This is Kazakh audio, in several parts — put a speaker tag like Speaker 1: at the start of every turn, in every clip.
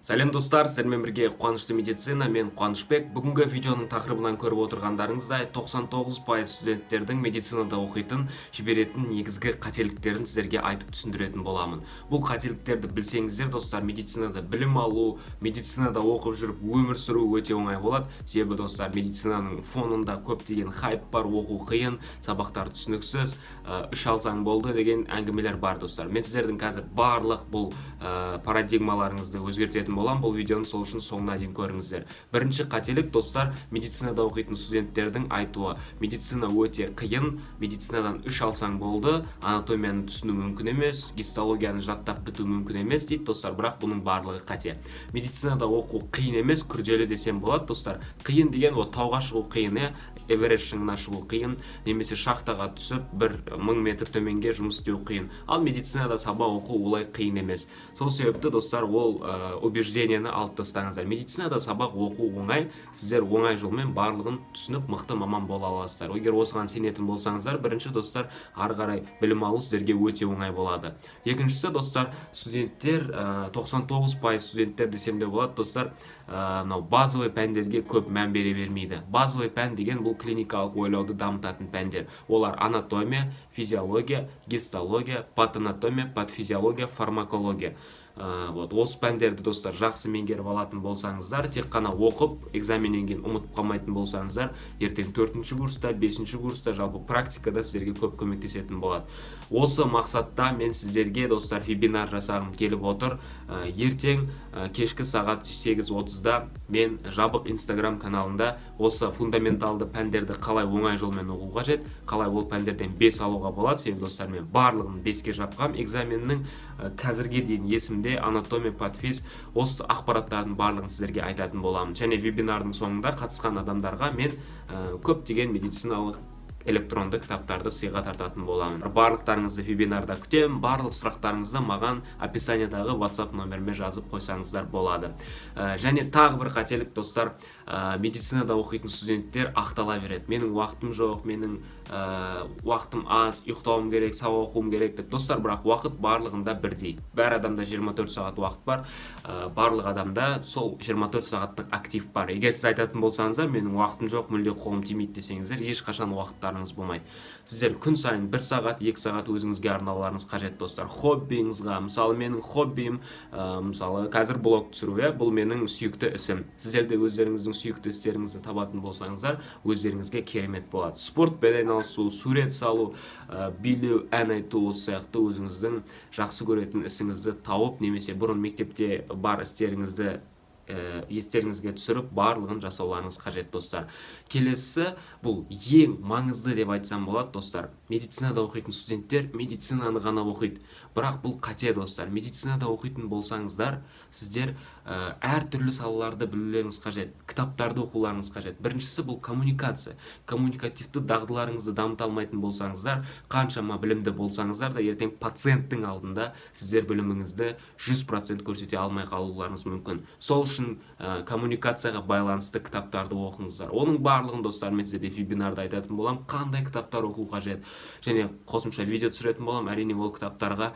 Speaker 1: Сәлем достар, сіздермен бірге Қуанышты медицина, мен Қуанышбек. Бүгінгі видеоның тақырыбынан көріп отырғандарыңыздай 99% студенттердің медицинада оқитын жіберетін негізгі қателіктерін сіздерге айтып түсіндіретін боламын. Бұл қателіктерді білсеңіздер, достар, медицинада білім алу, медицинада оқып жүріп өмір сүру өте оңай болады. Себебі достар, медицинаның фонында көптеген хайп бар, оқу қиын, сабақтар түсініксіз, үш алсаң болды деген әңгімелер бар, достар. Мен сіздердің қазір барлық бұл парадигмаларыңызды өзгертетін болам. Бұл видеоны сол үшін соңына дейін көріңіздер. Бірінші қателік, достар, медицинада оқитын студенттердің айтуы: медицина өте қиын, медицинадан үш алсаң болды, анатомияны түсіну мүмкін емес, гистологияны жаттап біту мүмкін емес дейді, достар. Бірақ бұның барлығы қате. Медицинада оқу қиын емес, күрделі десем болады, достар. Қиын деген о тауға шығу қиын, Эверест шыңына шығу қиын, немесе шахтаға түсіп 1000 метр төменге жұмыс істеу қиын. Ал медицинада сабақ оқу олай қиын емес. Сол себепті, достар, ол убеждениені алып тастаңыздар. Медицинада сабақ оқу оңай, сіздер оңай жолмен барлығын түсініп мықты маман бола аласыздар. Егер осыған сенетін болсаңыздар, бірінші, достар, ары қарай білім алу сіздерге өте оңай болады. Екіншісі, достар, студенттер 99% студенттер десем де болады, достар, базовый пәндерге көп мән бере бермейді. Базовый пән деген бұл клиникалық ойлауды дамытатын пәндер. Олар анатомия, физиология, гистология, патанатомия, патофизиология, фармакология. Осы пәндерді, достар, жақсы меңгеріп алатын болсаңыздар, тек қана оқып, экзаменнен кейін ұмытып қалмайтын болсаңыздар, ертең 4-ші курста, 5-ші курста, жалпы практикада сіздерге көп көмектесетін болады. Осы мақсатта мен сіздерге, достар, вебинар жасағым келіп отыр. Ертең кешкі сағат 8:30-да мен жабық Instagram каналында осы фундаменталды пәндерді қалай оңай жолмен оқу қажет, қалай ол пәндерден 5 алуға болады. Себебі, достар, мен барлығын 5-ке жапқам. Экзаменнің қазірге дейін есімде анатомия, патофиз, осы ақпараттардың барлығын сіздерге айтатын боламын. Және вебинардың соңында қатысқан адамдарға мен көптеген медициналық электронды кітаптарды сыйға тартатын боламын. Барлықтарыңызды вебинарда күтемін. Барлық сұрақтарыңызды маған описаниедағы WhatsApp номеріме жазып қойсаңыздар болады. Және тағы бір қателік, достар, медицинада оқитын студенттер ақтала береді. Менің уақытым жоқ, менің уақытым аз, ұйықтауым керек, сабақ оқуым керек деп. Достар, бірақ уақыт барлығында бірдей. Бәр адамда 24 сағат уақыт бар. Барлық адамда сол 24 сағаттық актив бар. Егер сіз айтатын болсаңыздар, менің уақытым жоқ, мүлде қолым тимейді десеңіздер, ешқашан уақыттарыңыз болмайды. Сіздер күн сайын 1 сағат, 2 сағат өзіңізге арнауларыңыз қажет, достар. Хоббиіңізға, мысалы, менің хоббиім, мысалы, қазір блог түсіру, бұл менің сүйікті ісім. Сіздер де өздеріңіздің сүйікті істеріңізді табатын болсаңыздар, өздеріңізге керемет болады. Спортпен айналысу, сурет салу, билеу, ән айту, осы сияқты өзіңіздің жақсы көретін ісіңізді тауып, немесе бұрын мектепте бар істеріңізді естеріңізге түсіріп, барлығын жасауларыңыз қажет, достар. Келесі, бұл ең маңызды деп айтсам болады, достар. Медицинада оқитын студенттер медицинаны ғана оқиды. Бірақ бұл қате, достар. Медицинада оқитын болсаңыздар, сіздер әртүрлі салаларды білулеріңіз қажет, кітаптарды оқуларыңыз қажет. Біріншісі, бұл коммуникация. Коммуникативті дағдыларыңызды дамыта алмайтын болсаңыздар, қаншама білімді болсаңыздар да, ертең пациенттің алдында сіздер біліміңізді 100% көрсете алмай қалуларыңыз мүмкін. Сол үшін коммуникацияға байланысты кітаптарды оқыңыздар. Оның барлығын, достар, мен сіздерде вебинарда айтатын болам, қандай кітаптар оқу қажет. Және қосымша видео түсіретін болам. Әрине, ол кітаптарға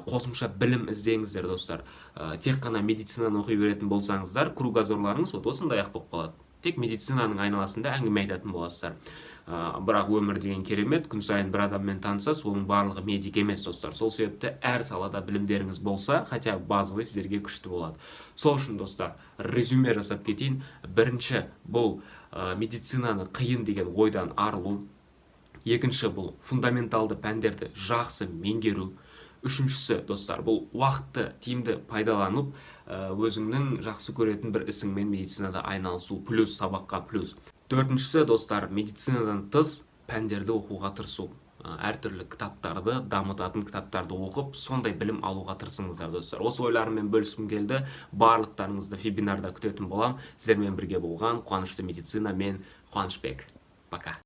Speaker 1: қосымша білім іздеңіздер, достар. Тек қана медицинаны оқи беретін болсаңыздар, кругозорларыңыз осындай ақ болып қалады. Тек медицинаның айналасында әңгіме айтатын боласыздар. Бірақ өмір деген керемет, күн сайын бір адаммен танысасыз, оның барлығы медик емес, достар. Сол себепті әр салада білімдеріңіз болса, хотя базовый сіздерге күшті болады. Сол үшін, достар, резюме жасап кетейін. Бірінші, бұл медицинаны қиын деген ойдан арылу. Екінші, бұл фундаменталды пәндерді жақсы меңгеру. Үшіншісі, достар, бұл уақытты тиімді пайдаланып, өзіңнің жақсы көретін бір ісіңмен медицинада айналысу, плюс сабаққа плюс. Төртіншісі, достар, медицинадан тыс пәндерді оқуға тырысу. Әртүрлі кітаптарды, дамытатын кітаптарды оқып, сондай білім алуға тырысыңыздар, достар. Осы ойларыммен бөліскім келді. Барлықтарыңызды вебинарда күтетін болам. Сіздермен бірге болған Қуанышты медицина, мен Қуанышбек. Пока.